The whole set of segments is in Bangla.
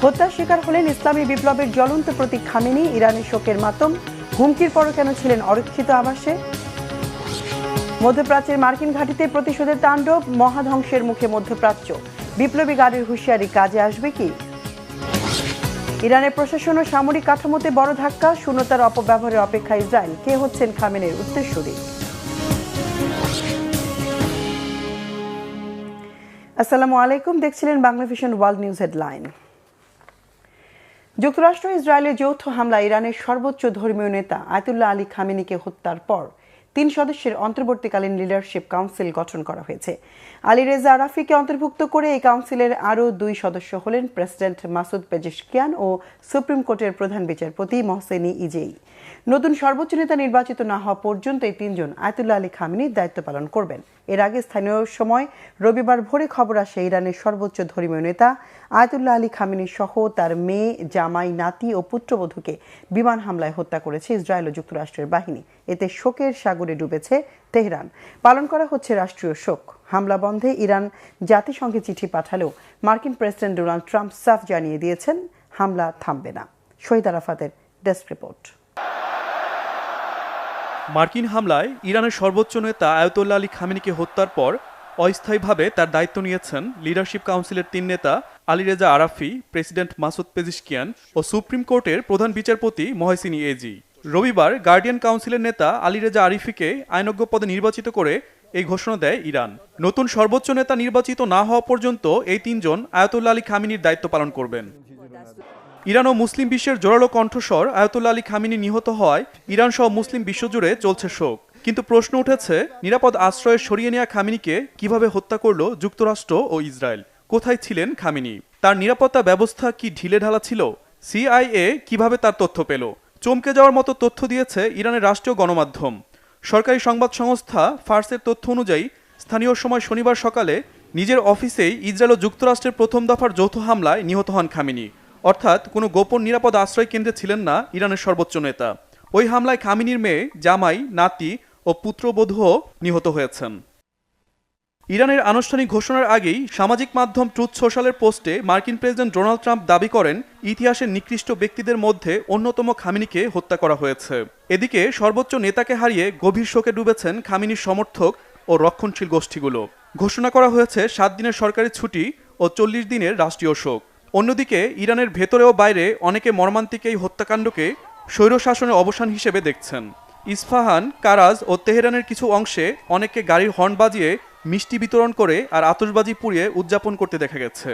হত্যার শিকার হলেন ইসলামী বিপ্লবের জ্বলন্ত প্রতীক খামেনি। ইরানের শোকের মাতম, হুমকির পরও কেন ছিলেন অরক্ষিত আবাসে? মধ্যপ্রাচ্যের মার্কিন ঘাঁটিতে প্রতিশোধের তাণ্ডব, মহাধ্বংসের মুখে মধ্যপ্রাচ্য। বিপ্লবী গাড়ির হুঁশিয়ারি কাজে আসবে কি? ইরানের প্রশাসন ও সামরিক কাঠামোতে বড় ধাক্কা, শূন্যতার অপব্যবহারের অপেক্ষা ইসরায়েল। কে হচ্ছেন খামেনির উত্তরসূরি? আসসালামু আলাইকুম, দেখছিলেন Bangla vision world news headline. যুক্তরাষ্ট্র ইসরায়েলের যৌথ হামলা ইরানের সর্বোচ্চ ধর্মীয় নেতা আয়াতুল্লাহ আলী খামেনিকে হত্যার পর ৩ সদস্যের অন্তর্বর্তীকালীন লিডারশিপ কাউন্সিল গঠন করা হয়েছে। আলী রেজা আরাফিকে অন্তর্ভুক্ত করে এই কাউন্সিলের আরও 2 সদস্য হলেন প্রেসিডেন্ট মাসুদ পেজেশকিয়ান ও সুপ্রিম কোর্টের প্রধান বিচারপতি মহসেনি ইজেই। নতুন সর্বোচ্চ নেতা নির্বাচিত না হওয়া পর্যন্ত এই 3 জন আয়াতুল্লাহ আলী খামেনির দায়িত্ব পালন করবেন। এর আগে স্থানীয় সময় রবিবার ভোরে খবর আসে ইরানের সর্বোচ্চ ধর্মীয় নেতা আয়াতুল্লাহ আলী খামেনি সহ তার মেয়ে, জামাই, নাতি ও পুত্রবধূকে বিমান হামলায় হত্যা করেছে ইসরায়েল ও যুক্তরাষ্ট্রের বাহিনী। এতে শোকের সাগরে ডুবেছে তেহরান। পালন করা হচ্ছে রাষ্ট্রীয় শোক। হামলা বন্ধে ইরান জাতিসংঘে চিঠি পাঠালেও মার্কিন প্রেসিডেন্ট ডোনাল্ড ট্রাম্প সাফ জানিয়ে দিয়েছেন হামলা থামবে না। শহীদ আরাফাতের ডেস্ক রিপোর্ট। মার্কিন হামলায় ইরানের সর্বোচ্চ নেতা আয়াতুল্লাহ আলী খামেনিকে হত্যার পর অস্থায়ীভাবে তার দায়িত্ব নিয়েছেন লিডারশিপ কাউন্সিলের 3 নেতা Ali Reza Arafi, president Masoud Pezeshkian ও সুপ্রিম কোর্টের প্রধান বিচারপতি মহসেনি ইজেই। রবিবার গার্ডিয়ান কাউন্সিলের নেতা আলী রেজা আরিফিকে আইনজ্ঞ পদে নির্বাচিত করে এই ঘোষণা দেয় ইরান। নতুন সর্বোচ্চ নেতা নির্বাচিত না হওয়া পর্যন্ত এই 3 জন আয়াতুল্লাহ আলী খামেনির দায়িত্ব পালন করবেন। ইরান ও মুসলিম বিশ্বের জোরালো কণ্ঠস্বর আয়াতুল্লাহ আলী খামেনি নিহত হওয়ায় ইরান সহ মুসলিম বিশ্বজুড়ে চলছে শোক। কিন্তু প্রশ্ন উঠেছে, নিরাপদ আশ্রয়ে সরিয়ে নেওয়া খামেনিকে কিভাবে হত্যা করল যুক্তরাষ্ট্র ও ইসরায়েল? কোথায় ছিলেন খামেনি? তার নিরাপত্তা ব্যবস্থা কি ঢিলেঢালা ছিল? সিআইএ কিভাবে তার তথ্য পেল? চমকে যাওয়ার মতো তথ্য দিয়েছে ইরানের রাষ্ট্রীয় গণমাধ্যম। সরকারি সংবাদ সংস্থা ফার্সের তথ্য অনুযায়ী স্থানীয় সময় শনিবার সকালে নিজের অফিসেই ইসরায়েল ও যুক্তরাষ্ট্রের প্রথম দফার যৌথ হামলায় নিহত হন খামেনি। অর্থাৎ কোনো গোপন নিরাপদ আশ্রয় কেন্দ্রে ছিলেন না ইরানের সর্বোচ্চ নেতা। ওই হামলায় খামেনির মেয়ে, জামাই, নাতি ও পুত্রবধূও নিহত হয়েছেন। ইরানের আনুষ্ঠানিক ঘোষণার আগেই সামাজিক মাধ্যম ট্রুথ সোশ্যালের পোস্টে মার্কিন প্রেসিডেন্ট ডোনাল্ড ট্রাম্প দাবি করেন ইতিহাসের নিকৃষ্ট ব্যক্তিদের মধ্যে অন্যতম খামেনিকে হত্যা করা হয়েছে। এদিকে সর্বোচ্চ নেতাকে হারিয়ে গভীর শোকে ডুবেছেন খামেনির সমর্থক ও রক্ষণশীল গোষ্ঠীগুলো। ঘোষণা করা হয়েছে 7 দিনের সরকারি ছুটি ও 40 দিনের রাষ্ট্রীয় শোক। অন্যদিকে ইরানের ভেতরে ও বাইরে অনেকে মর্মান্তিক এই হত্যাকাণ্ডকে স্বৈরশাসনের অবসান হিসেবে দেখছেন। ইস্পাহান, কারাজ ও তেহরানের কিছু অংশে অনেককে গাড়ির হর্ন বাজিয়ে মিষ্টি বিতরণ করে আর আতশবাজি পুড়িয়ে উদযাপন করতে দেখা গেছে।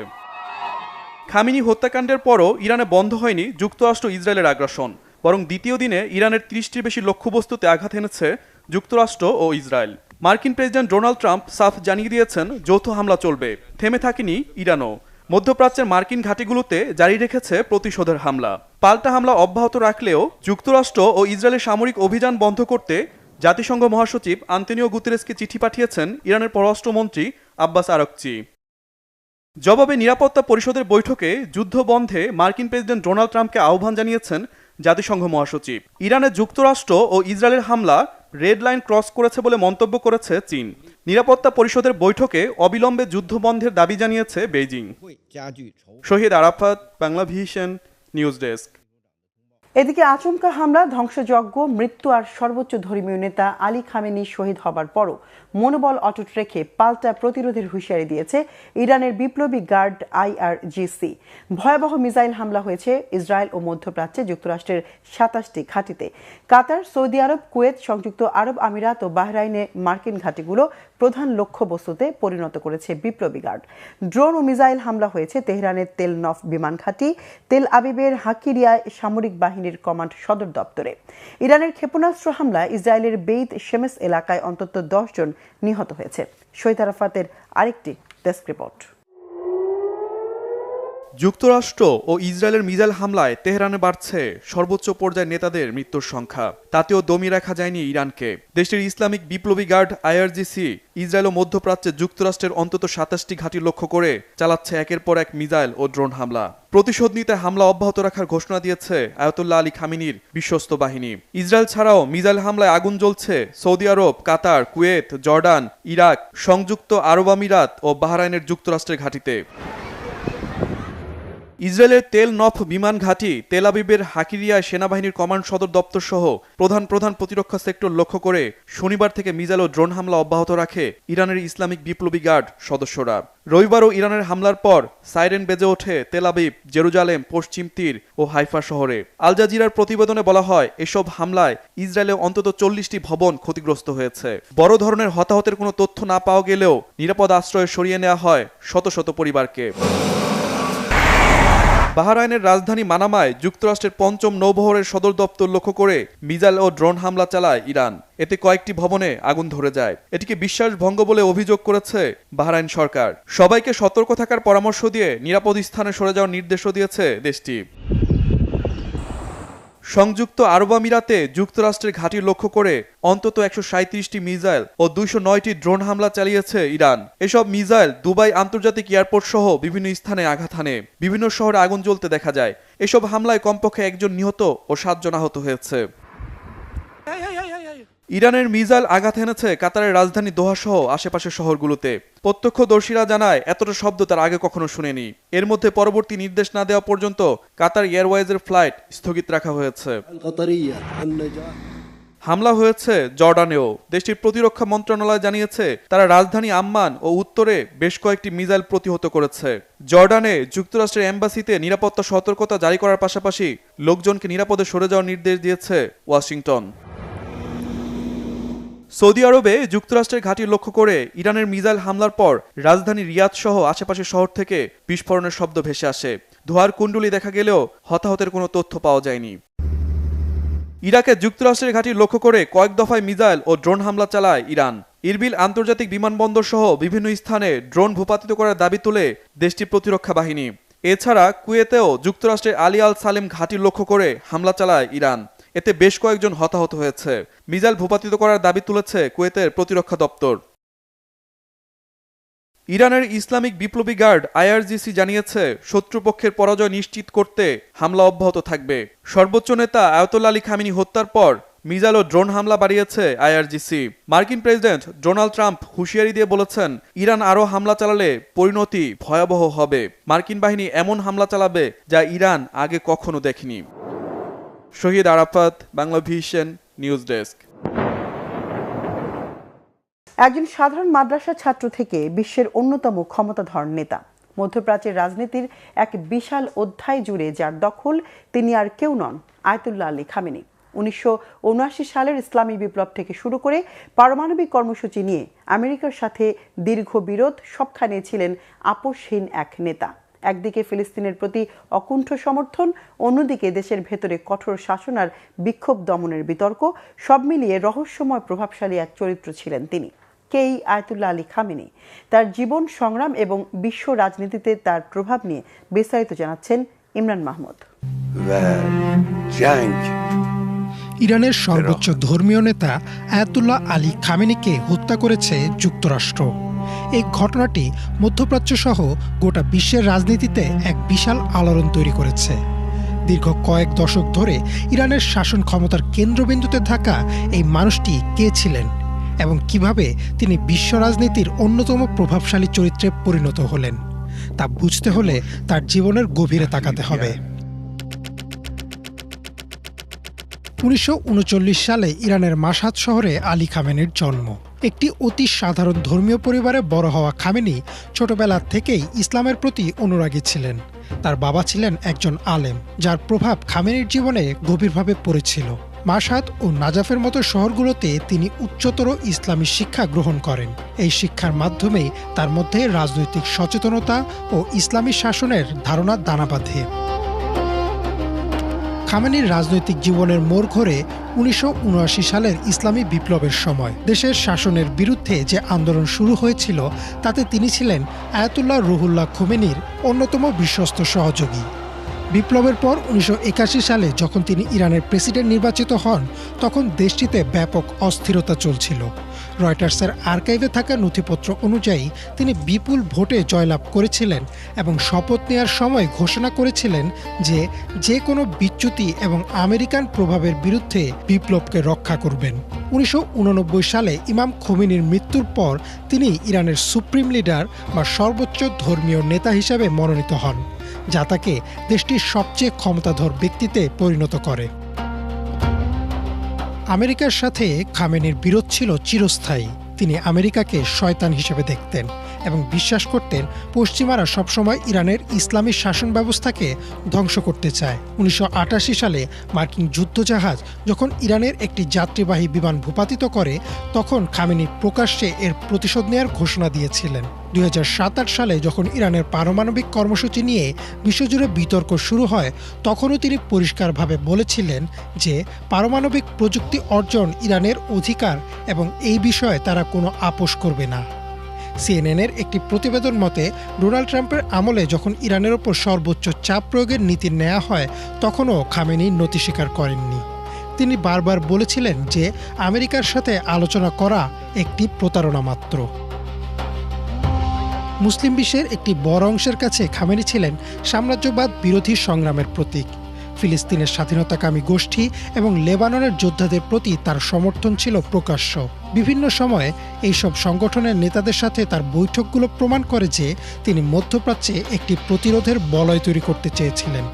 খামেনি হত্যাকাণ্ডের পরও ইরানে বন্ধ হয়নি যুক্তরাষ্ট্র ইসরায়েলের আগ্রাসন, বরং দ্বিতীয় দিনে ইরানের 30টির বেশি লক্ষ্যবস্তুতে আঘাত এনেছে যুক্তরাষ্ট্র ও ইসরায়েল। মার্কিন প্রেসিডেন্ট ডোনাল্ড ট্রাম্প সাফ জানিয়ে দিয়েছেন যৌথ হামলা চলবে, থেমে থাকেনি ইরানও। মধ্যপ্রাচ্যের মার্কিন ঘাঁটিগুলোতে জারি রেখেছে প্রতিশোধের হামলা। পাল্টা হামলা অব্যাহত রাখলেও যুক্তরাষ্ট্র ও ইসরায়েলের সামরিক অভিযান বন্ধ করতে জাতিসংঘ মহাসচিব আন্তোনিও গুতেরেসকে চিঠি পাঠিয়েছেন ইরানের পররাষ্ট্রমন্ত্রী আব্বাস আরাকচি। জবাবে নিরাপত্তা পরিষদের বৈঠকে যুদ্ধ বন্ধে মার্কিন প্রেসিডেন্ট ডোনাল্ড ট্রাম্পকে আহ্বান জানিয়েছেন জাতিসংঘ মহাসচিব। ইরানে যুক্তরাষ্ট্র ও ইসরায়েলের হামলা রেড লাইন ক্রস করেছে বলে মন্তব্য করেছে চীন। নিরাপত্তা পরিষদের বৈঠকে অবিলম্বে যুদ্ধ বন্ধের দাবি জানিয়েছে Beijing. Shahid Arafat, Bangla Vision news desk. এদিকে আচমকা হামলা, ধ্বংসযজ্ঞ, মৃত্যু আর সর্বোচ্চ ধর্মীয় নেতা আলী খামেনি শহীদ হবার পরও মনোবল অটুট রেখে পাল্টা প্রতিরোধের হুঁশিয়ারি দিয়েছে ইরানের বিপ্লবী গার্ড IRGC। ভয়াবহ মিসাইল হামলা হয়েছে ইসরায়েল ও মধ্যপ্রাচ্যে যুক্তরাষ্ট্রের 27টি ঘাঁটিতে। কাতার, সৌদি আরব, কুয়েত, সংযুক্ত আরব আমিরাত ও বাহরাইনে মার্কিন ঘাঁটিগুলো প্রধান লক্ষ্যবস্তুতে পরিণত করেছে বিপ্লবী গার্ড। ড্রোন ও মিসাইল হামলা হয়েছে তেহরানের তেল নফ বিমান ঘাঁটি, তেল আবিবের হাকিরিয়ায় সামরিক বাহিনীর কমান্ড সদর দপ্তরে। ইরানের ক্ষেপণাস্ত্র হামলায় ইসরায়েলের বেইত শেমেস এলাকায় অন্তত 10 জন নিহত হয়েছে। শহীদ আরাফাতের আরেকটি ডেস্ক রিপোর্ট। যুক্তরাষ্ট্র ও ইসরায়েলের মিসাইল হামলায় তেহরানে বাড়ছে সর্বোচ্চ পর্যায়ের নেতাদের মৃত্যুর সংখ্যা। তাতেও দমিয়ে রাখা যায়নি ইরানকে। দেশটির ইসলামিক বিপ্লবী গার্ড IRGC ইসরায়েল ও মধ্যপ্রাচ্যে যুক্তরাষ্ট্রের অন্তত 27টি ঘাঁটি লক্ষ্য করে চালাচ্ছে একের পর এক মিসাইল ও ড্রোন হামলা। প্রতিশোধ নিতে হামলা অব্যাহত রাখার ঘোষণা দিয়েছে আয়াতুল্লাহ আলী খামেনির বিশ্বস্ত বাহিনী। ইসরায়েল ছাড়াও মিসাইল হামলায় আগুন জ্বলছে সৌদি আরব, কাতার, কুয়েত, জর্ডান, ইরাক, সংযুক্ত আরব আমিরাত ও বাহরাইনের যুক্তরাষ্ট্রের ঘাঁটিতে। ইসরায়েলের তেল নফ বিমান ঘাঁটি, তেল আবিবের হাকিরিয়ায় সেনাবাহিনীর কমান্ড সদর দপ্তর সহ প্রধান প্রতিরক্ষা সেক্টর লক্ষ্য করে শনিবার থেকে মিসাইল ও ড্রোন হামলা অব্যাহত রাখে ইরানের ইসলামিক বিপ্লবী গার্ড সদস্যরা। রবিবারও ইরানের হামলার পর সাইরেন বেজে ওঠে তেল আবিব, জেরুজালেম, পশ্চিম তীর ও হাইফা শহরে। আল জাজিরার প্রতিবেদনে বলা হয়, এসব হামলায় ইসরায়েলে অন্তত 40টি ভবন ক্ষতিগ্রস্ত হয়েছে। বড় ধরনের হতাহতের কোনো তথ্য না পাওয়া গেলেও নিরাপদ আশ্রয়ে সরিয়ে নেওয়া হয় শত শত পরিবারকে। বাহরাইনের রাজধানী মানামায় যুক্তরাষ্ট্রের ৫ম নৌবহরের সদর দপ্তর লক্ষ্য করে মিসাইল ও ড্রোন হামলা চালায় ইরান। এতে কয়েকটি ভবনে আগুন ধরে যায়। এটিকে বিশ্বাসভঙ্গ বলে অভিযোগ করেছে বাহরাইন সরকার। সবাইকে সতর্ক থাকার পরামর্শ দিয়ে নিরাপদ স্থানে সরে যাওয়ার নির্দেশও দিয়েছে দেশটি। সংযুক্ত আরব আমিরাতে যুক্তরাষ্ট্রের ঘাঁটি লক্ষ্য করে অন্তত ১৩৭টি মিসাইল ও ২০৯টি ড্রোন হামলা চালিয়েছে ইরান। এসব মিসাইল দুবাই আন্তর্জাতিক এয়ারপোর্ট সহ বিভিন্ন স্থানে আঘাত হানে। বিভিন্ন শহরে আগুন জ্বলতে দেখা যায়। এসব হামলায় কমপক্ষে ১ জন নিহত ও ৭ জন আহত হয়েছে। ইরানের মিসাইল আঘাত হেনেছে কাতারের রাজধানী দোহা সহ আশেপাশের শহরগুলোতে। প্রত্যক্ষদর্শীরা জানায়, এতটা শব্দ তার আগে কখনো শুনেনি। এর মধ্যে পরবর্তী নির্দেশ না দেওয়া পর্যন্ত কাতার এয়ারওয়েজের ফ্লাইট স্থগিত রাখা হয়েছে। হামলা হয়েছে জর্ডানেও। দেশটির প্রতিরক্ষা মন্ত্রণালয় জানিয়েছে, তারা রাজধানী আম্মান ও উত্তরে বেশ কয়েকটি মিসাইল প্রতিহত করেছে। জর্ডানে যুক্তরাষ্ট্রের এম্বাসিতে নিরাপত্তা সতর্কতা জারি করার পাশাপাশি লোকজনকে নিরাপদে সরে যাওয়ার নির্দেশ দিয়েছে ওয়াশিংটন। সৌদি আরবে যুক্তরাষ্ট্রের ঘাঁটি লক্ষ্য করে ইরানের মিসাইল হামলার পর রাজধানী রিয়াদ সহ আশেপাশের শহর থেকে বিস্ফোরণের শব্দ ভেসে আসে। ধোঁয়ার কুণ্ডলী দেখা গেলেও হতাহতের কোনো তথ্য পাওয়া যায়নি। ইরাকে যুক্তরাষ্ট্রের ঘাঁটি লক্ষ্য করে কয়েক দফায় মিসাইল ও ড্রোন হামলা চালায় ইরান। ইরবিল আন্তর্জাতিক বিমানবন্দর সহ বিভিন্ন স্থানে ড্রোন ভূপাতিত করার দাবি তুলে দেশটির প্রতিরক্ষা বাহিনী। এছাড়া কুয়েতেও যুক্তরাষ্ট্রের আলী আল সালেম ঘাঁটি লক্ষ্য করে হামলা চালায় ইরান। এতে বেশ কয়েকজন হতাহত হয়েছে। মিসাইল ভূপাতিত করার দাবি তুলেছে কুয়েতের প্রতিরক্ষা দপ্তর। ইরানের ইসলামিক বিপ্লবী গার্ড IRGC জানিয়েছে, শত্রুপক্ষের পরাজয় নিশ্চিত করতে হামলা অব্যাহত থাকবে। সর্বোচ্চ নেতা আয়াতুল্লাহ আলী খামেনি হত্যার পর মিসাইল ও ড্রোন হামলা বাড়িয়েছে IRGC। মার্কিন প্রেসিডেন্ট ডোনাল্ড ট্রাম্প হুঁশিয়ারি দিয়ে বলেছেন, ইরান আরও হামলা চালালে পরিণতি ভয়াবহ হবে। মার্কিন বাহিনী এমন হামলা চালাবে যা ইরান আগে কখনো দেখেনি। Shahid Arafat, Bangla Vision, news desk. একজন সাধারণ মাদ্রাসা ছাত্র থেকে বিশ্বের অন্যতম ক্ষমতাধর নেতা, মধ্যপ্রাচ্যের রাজনীতির এক বিশাল অধ্যায় জুড়ে যার দখল, তিনি আর কেউ নন, আয়াতুল্লাহ আলী খামেনি। ১৯৭৯ সালের ইসলামী বিপ্লব থেকে শুরু করে পারমাণবিক কর্মসূচি নিয়ে আমেরিকার সাথে দীর্ঘ বিরোধ, সবখানে ছিলেন আপোষহীন এক নেতা। একদিকে ফিলিস্তিনের প্রতি অকুণ্ঠ সমর্থন, অন্যদিকে দেশের ভেতরে কঠোর শাসন আর বিক্ষোভ দমনের বিতর্ক, সব মিলিয়ে রহস্যময় প্রভাবশালী এক চরিত্র ছিলেন তিনি। কেই আয়াতুল্লাহ আলী খামেনি? তার জীবন সংগ্রাম এবং বিশ্ব রাজনীতিতে তার প্রভাব নিয়ে বিস্তারিত জানাচ্ছেন ইমরান মাহমুদ। ইরানের সর্বোচ্চ ধর্মীয় নেতা আয়াতুল্লাহ আলী খামেনিকে হত্যা করেছে যুক্তরাষ্ট্র। এই ঘটনাটি মধ্যপ্রাচ্য সহ গোটা বিশ্বের রাজনীতিতে এক বিশাল আলোড়ন তৈরি করেছে। দীর্ঘ কয়েক দশক ধরে ইরানের শাসন ক্ষমতার কেন্দ্রবিন্দুতে থাকা এই মানুষটি কে ছিলেন এবং কিভাবে তিনি বিশ্ব রাজনীতির অন্যতম প্রভাবশালী চরিত্রে পরিণত হলেন, তা বুঝতে হলে তার জীবনের গভীরে তাকাতে হবে। ১৯৩৯ সালে ইরানের মাশহাদ শহরে আলী খামেনির জন্ম। একটি অতি সাধারণ ধর্মীয় পরিবারে বড় হওয়া খামেনি ছোটবেলা থেকেই ইসলামের প্রতি অনুরাগী ছিলেন। তার বাবা ছিলেন একজন আলেম, যার প্রভাব খামেনির জীবনে গভীরভাবে পড়েছিল। মাশহাদ ও নাজাফের মতো শহরগুলোতে তিনি উচ্চতর ইসলামী শিক্ষা গ্রহণ করেন। এই শিক্ষার মাধ্যমেই তার মধ্যে রাজনৈতিক সচেতনতা ও ইসলামী শাসনের ধারণা দানা বাঁধে। খামেনির রাজনৈতিক জীবনের মোড় ঘোরে ১৯৭৯ সালের ইসলামী বিপ্লবের সময়। দেশের শাসনের বিরুদ্ধে যে আন্দোলন শুরু হয়েছিল তাতে তিনি ছিলেন আয়াতুল্লাহ রুহুল্লাহ খোমেনির অন্যতম বিশ্বস্ত সহযোগী। বিপ্লবের পর ১৯৮১ সালে যখন তিনি ইরানের প্রেসিডেন্ট নির্বাচিত হন, তখন দেশটিতে ব্যাপক অস্থিরতা চলছিল। রয়টার্সের আর্কাইভে থাকা নথিপত্র অনুযায়ী তিনি বিপুল ভোটে জয়লাভ করেছিলেন এবং শপথ নেওয়ার সময় ঘোষণা করেছিলেন যে যে কোনো বিচ্যুতি এবং আমেরিকান প্রভাবের বিরুদ্ধে বিপ্লবকে রক্ষা করবেন। ১৯৮৯ সালে ইমাম খোমেনির মৃত্যুর পর তিনি ইরানের সুপ্রিম লিডার বা সর্বোচ্চ ধর্মীয় নেতা হিসেবে মনোনীত হন। যা তাকে দেশটির সবচেয়ে ক্ষমতাধর ব্যক্তিতে পরিণত করে। আমেরিকার সাথে খামেনির বিরোধ ছিল চিরস্থায়ী। তিনি আমেরিকাকে শয়তান হিসেবে দেখতেন এবং বিশ্বাস করতেন পশ্চিমারা সবসময় ইরানের ইসলামী শাসন ব্যবস্থাকে ধ্বংস করতে চায়। 1988 সালে মার্কিন যুদ্ধজাহাজ যখন ইরানের একটি যাত্রীবাহী বিমান ভূপাতিত করে, তখন খামেনি প্রকাশ্যে এর প্রতিশোধ নেওয়ার ঘোষণা দিয়েছিলেন। 2007 সালে যখন ইরানের পারমাণবিক কর্মসূচি নিয়ে বিশ্বজুড়ে বিতর্ক শুরু হয়, তখনও তিনি পরিষ্কারভাবে বলেছিলেন যে পারমাণবিক প্রযুক্তি অর্জন ইরানের অধিকার এবং এই বিষয়ে তারা কোনো আপোস করবে না। সিএনএনের একটি প্রতিবেদন মতে, ডোনাল্ড ট্রাম্পের আমলে যখন ইরানের ওপর সর্বোচ্চ চাপ প্রয়োগের নীতি নেওয়া হয়, তখনও খামেনি নতি স্বীকার করেননি। তিনি বারবার বলেছিলেন যে আমেরিকার সাথে আলোচনা করা একটি প্রতারণা মাত্র। মুসলিম বিশ্বের একটি বড় অংশের কাছে খামেনি ছিলেন সাম্রাজ্যবাদ বিরোধী সংগ্রামের প্রতীক। ফিলিস্তিনের স্বাধীনতাকামী গোষ্ঠী এবং লেবাননের যোদ্ধাদের প্রতি তার সমর্থন ছিল প্রকাশ্য। বিভিন্ন সময়ে এইসব সংগঠনের নেতাদের সাথে তার বৈঠকগুলো প্রমাণ করে যে তিনি মধ্যপ্রাচ্যে একটি প্রতিরোধের বলয় তৈরি করতে চেয়েছিলেন।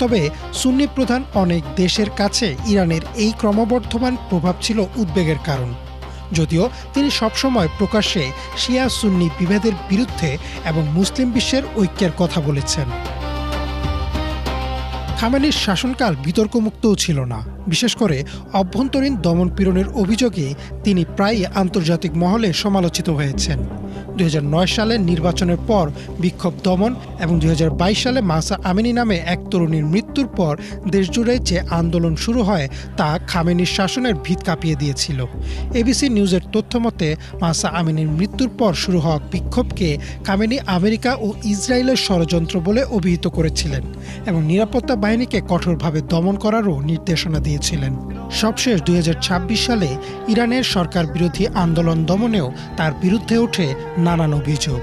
তবে সুন্নি প্রধান অনেক দেশের কাছে ইরানের এই ক্রমবর্ধমান প্রভাব ছিল উদ্বেগের কারণ, যদিও তিনি সবসময় প্রকাশ্যে শিয়া সুন্নি বিভেদের বিরুদ্ধে এবং মুসলিম বিশ্বের ঐক্যের কথা বলেছেন। খামেনির শাসনকাল বিতর্কমুক্তও ছিল না। বিশেষ করে অভ্যন্তরীণ দমনপীড়নের অভিযোগে তিনি প্রায়ই আন্তর্জাতিক মহলে সমালোচিত হয়েছেন। 2009 সালের নির্বাচনের পর বিক্ষোভ দমন এবং 2022 সালে মাহসা আমিনি নামে এক তরুণীর মৃত্যুর পর দেশজুড়ে যে আন্দোলন শুরু হয় তা খামেনির শাসনের ভিত কাঁপিয়ে দিয়েছিল। এবিসি নিউজের তথ্যমতে মাহসা আমিনির মৃত্যুর পর শুরু হওয়া বিক্ষোভকে খামেনি আমেরিকা ও ইসরায়েলের ষড়যন্ত্র বলে অভিহিত করেছিলেন এবং নিরাপত্তা বাহিনীকে কঠোরভাবে দমন করারও নির্দেশনা দিয়েছিলেন। সবশেষ 2026 সালে ইরানের সরকার বিরোধী আন্দোলন দমনেও তার বিরুদ্ধে ওঠে নানান অভিযোগ।